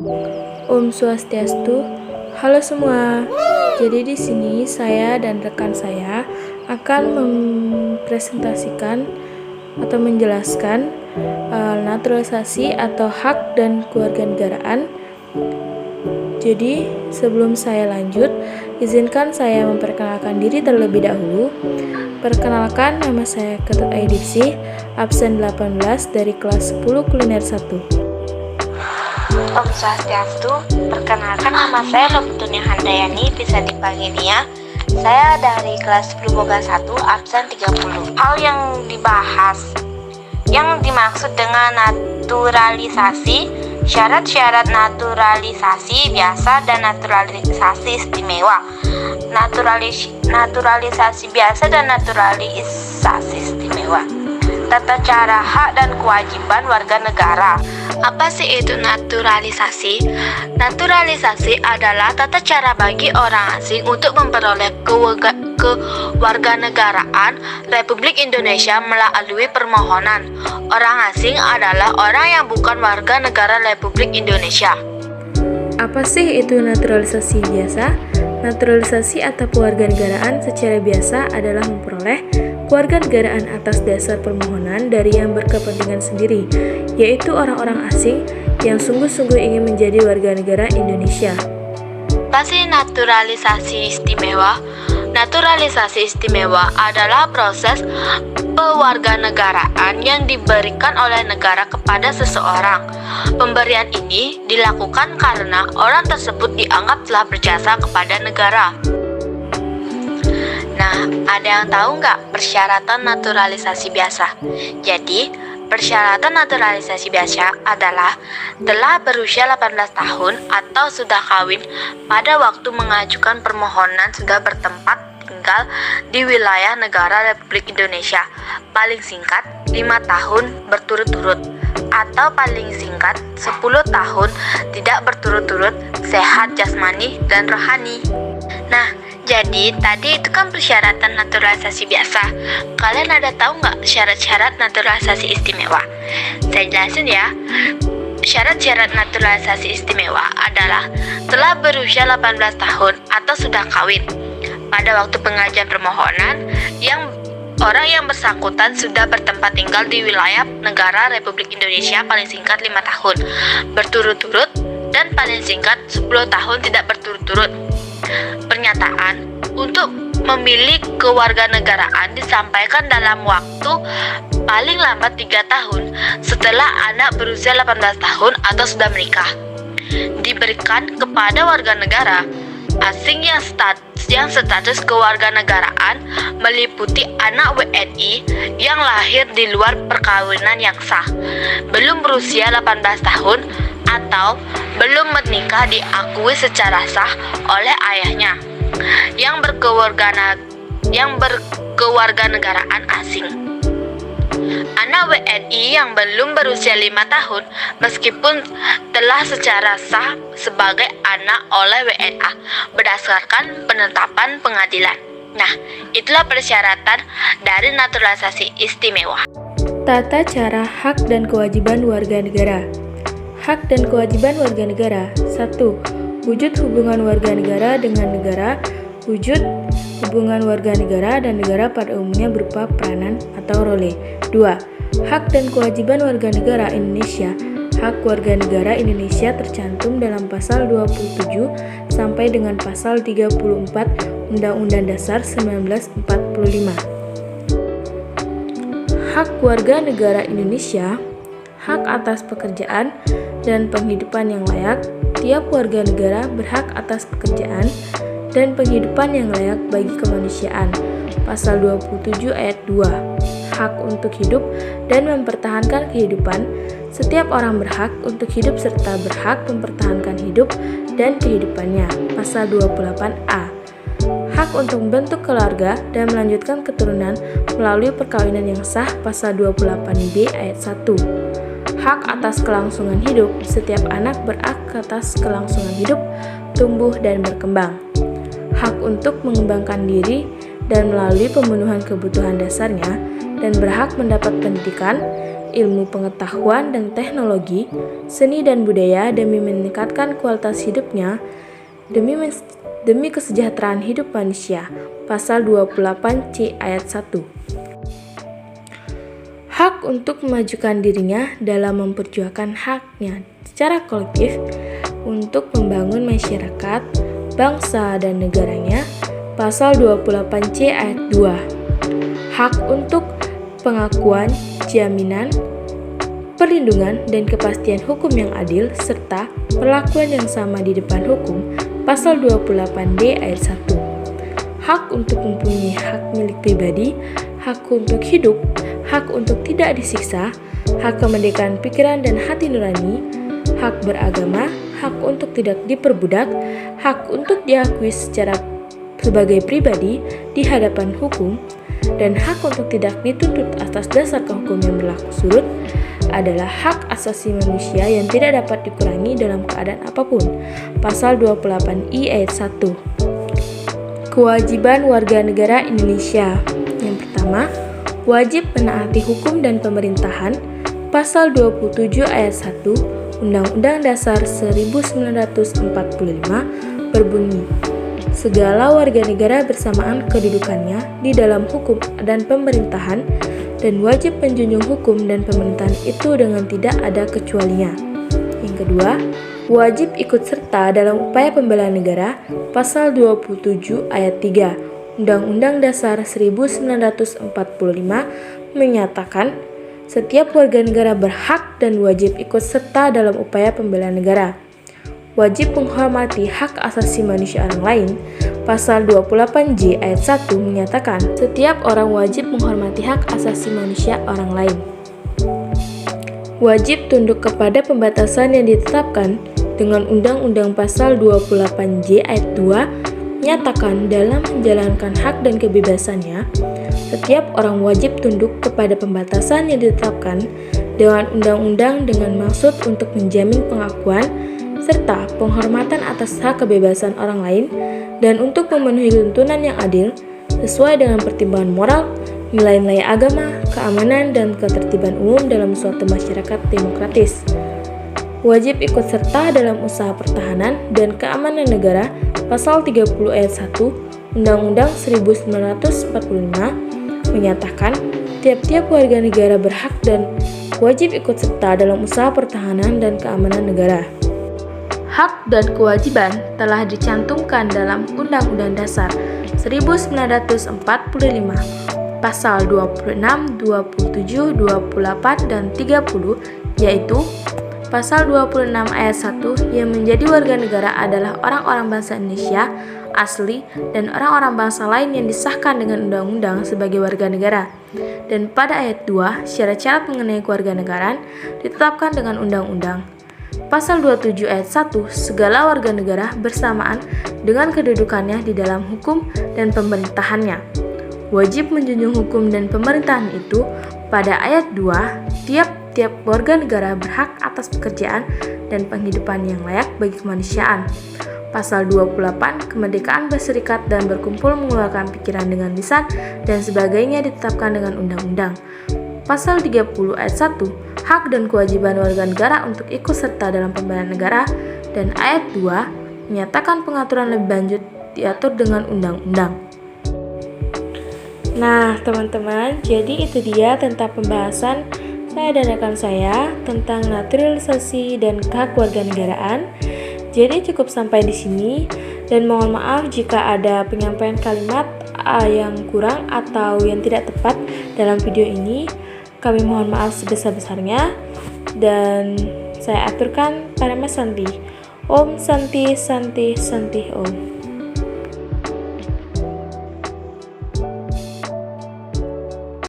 Om Swastiastu. Halo semua. Jadi di sini saya dan rekan saya akan mempresentasikan atau menjelaskan naturalisasi atau hak dan kewarganegaraan. Jadi sebelum saya lanjut, izinkan saya memperkenalkan diri terlebih dahulu. Perkenalkan, nama saya Ketut Aidipsi, absen 18 dari kelas 10 kuliner 1. Om Swastiastu, perkenalkan nama saya Loptunia Handayani, bisa dipanggil Nia. Saya dari kelas 10 Boga 1, absen 30. Hal yang dibahas, yang dimaksud dengan naturalisasi, syarat-syarat naturalisasi biasa dan naturalisasi istimewa. Naturalisasi biasa dan naturalisasi istimewa. Tata cara hak dan kewajiban warga negara. Apa sih itu naturalisasi? Naturalisasi adalah tata cara bagi orang asing untuk memperoleh kewarganegaraan Republik Indonesia melalui permohonan. Orang asing adalah orang yang bukan warga negara Republik Indonesia. Apa sih itu naturalisasi biasa? Naturalisasi atau kewarganegaraan secara biasa adalah memperoleh kewarganegaraan atas dasar permohonan dari yang berkepentingan sendiri, yaitu orang-orang asing yang sungguh-sungguh ingin menjadi warga negara Indonesia. Apa sih naturalisasi istimewa? Naturalisasi istimewa adalah proses pewarganegaraan yang diberikan oleh negara kepada seseorang. Pemberian ini dilakukan karena orang tersebut dianggap telah berjasa kepada negara. Nah, ada yang tahu nggak persyaratan naturalisasi biasa? Jadi, persyaratan naturalisasi biasa adalah telah berusia 18 tahun atau sudah kawin pada waktu mengajukan permohonan, sudah bertempat tinggal di wilayah negara Republik Indonesia, paling singkat 5 tahun berturut-turut, atau paling singkat 10 tahun tidak berturut-turut, sehat jasmani dan rohani. Nah, jadi tadi itu kan persyaratan naturalisasi biasa. Kalian ada tahu nggak syarat-syarat naturalisasi istimewa? Saya jelasin ya. Syarat-syarat naturalisasi istimewa adalah telah berusia 18 tahun atau sudah kawin pada waktu pengajuan permohonan, orang yang bersangkutan sudah bertempat tinggal di wilayah negara Republik Indonesia paling singkat 5 tahun berturut-turut dan paling singkat 10 tahun tidak berturut-turut. Pernyataan untuk memilih kewarganegaraan disampaikan dalam waktu paling lambat 3 tahun setelah anak berusia 18 tahun atau sudah menikah. Diberikan kepada warga negara asing yang status kewarganegaraan meliputi anak WNI yang lahir di luar perkawinan yang sah, belum berusia 18 tahun atau belum menikah diakui secara sah oleh ayahnya, yang berkewarganegaraan asing. Anak WNI yang belum berusia 5 tahun meskipun telah secara sah sebagai anak oleh WNA berdasarkan penetapan pengadilan. Nah, itulah persyaratan dari naturalisasi istimewa. Tata cara hak dan kewajiban warga negara. Hak dan kewajiban warga negara. 1. Wujud hubungan warga negara dengan negara. Wujud hubungan warga negara dan negara pada umumnya berupa peranan atau role. 2. Hak dan kewajiban warga negara Indonesia. Hak warga negara Indonesia tercantum dalam pasal 27 sampai dengan pasal 34 Undang-Undang Dasar 1945. Hak warga negara Indonesia, hak atas pekerjaan dan penghidupan yang layak. Tiap warga negara berhak atas pekerjaan dan penghidupan yang layak bagi kemanusiaan. Pasal 27 ayat 2. Hak untuk hidup dan mempertahankan kehidupan. Setiap orang berhak untuk hidup serta berhak mempertahankan hidup dan kehidupannya. Pasal 28A. Hak untuk membentuk keluarga dan melanjutkan keturunan melalui perkawinan yang sah. Pasal 28B ayat 1. Hak atas kelangsungan hidup. Setiap anak berhak atas kelangsungan hidup, tumbuh dan berkembang. Hak untuk mengembangkan diri dan melalui pemenuhan kebutuhan dasarnya dan berhak mendapat pendidikan ilmu pengetahuan dan teknologi, seni dan budaya demi meningkatkan kualitas hidupnya, demi kesejahteraan hidup manusia. Pasal 28C ayat 1. Hak untuk memajukan dirinya dalam memperjuangkan haknya secara kolektif untuk membangun masyarakat, bangsa, dan negaranya. Pasal 28C ayat 2. Hak untuk pengakuan, jaminan, perlindungan, dan kepastian hukum yang adil, serta perlakuan yang sama di depan hukum. Pasal 28D ayat 1. Hak untuk mempunyai hak milik pribadi, hak untuk hidup, hak untuk tidak disiksa, hak kemerdekaan pikiran dan hati nurani, hak beragama, hak untuk tidak diperbudak, hak untuk diakui sebagai pribadi di hadapan hukum, dan hak untuk tidak dituntut atas dasar hukum yang berlaku surut adalah hak asasi manusia yang tidak dapat dikurangi dalam keadaan apapun. Pasal 28I ayat 1. Kewajiban warga negara Indonesia. Yang pertama, wajib menaati hukum dan pemerintahan. Pasal 27 ayat 1 Undang-Undang Dasar 1945 berbunyi, segala warga negara bersamaan kedudukannya di dalam hukum dan pemerintahan dan wajib menjunjung hukum dan pemerintahan itu dengan tidak ada kecualinya. Yang kedua, wajib ikut serta dalam upaya pembelaan negara. Pasal 27 ayat 3 Undang-Undang Dasar 1945 menyatakan setiap warga negara berhak dan wajib ikut serta dalam upaya pembelaan negara. Wajib menghormati hak asasi manusia orang lain. Pasal 28J ayat 1 menyatakan setiap orang wajib menghormati hak asasi manusia orang lain. Wajib tunduk kepada pembatasan yang ditetapkan dengan Undang-Undang Pasal 28J ayat 2 menyatakan dalam menjalankan hak dan kebebasannya, setiap orang wajib tunduk kepada pembatasan yang ditetapkan dengan undang-undang dengan maksud untuk menjamin pengakuan serta penghormatan atas hak kebebasan orang lain dan untuk memenuhi tuntunan yang adil sesuai dengan pertimbangan moral, nilai-nilai agama, keamanan, dan ketertiban umum dalam suatu masyarakat demokratis. Wajib ikut serta dalam usaha pertahanan dan keamanan negara. Pasal 30 ayat 1 Undang-Undang 1945 menyatakan tiap-tiap warga negara berhak dan wajib ikut serta dalam usaha pertahanan dan keamanan negara. Hak dan kewajiban telah dicantumkan dalam Undang-Undang Dasar 1945, Pasal 26, 27, 28, dan 30, yaitu Pasal 26 ayat 1 yang menjadi warga negara adalah orang-orang bangsa Indonesia asli dan orang-orang bangsa lain yang disahkan dengan undang-undang sebagai warga negara. Dan pada ayat 2, syarat-syarat mengenai kewarganegaraan ditetapkan dengan undang-undang. Pasal 27 ayat 1, segala warga negara bersamaan dengan kedudukannya di dalam hukum dan pemerintahannya. Wajib menjunjung hukum dan pemerintahan itu. Pada ayat 2, tiap warga negara berhak atas pekerjaan dan penghidupan yang layak bagi kemanusiaan. Pasal 28, kemerdekaan berserikat dan berkumpul, mengeluarkan pikiran dengan lisan, dan sebagainya ditetapkan dengan undang-undang. Pasal 30 ayat 1, hak dan kewajiban warga negara untuk ikut serta dalam pembelaan negara, dan ayat 2, menyatakan pengaturan lebih lanjut diatur dengan undang-undang. Nah, teman-teman, jadi itu dia tentang pembahasan saya dan rekan saya tentang naturalisasi dan hak kewarganegaraan. Jadi cukup sampai di sini dan mohon maaf jika ada penyampaian kalimat yang kurang atau yang tidak tepat dalam video ini. Kami mohon maaf sebesar-besarnya dan saya aturkan Parama Santi. Om Santi Santi Santi Om.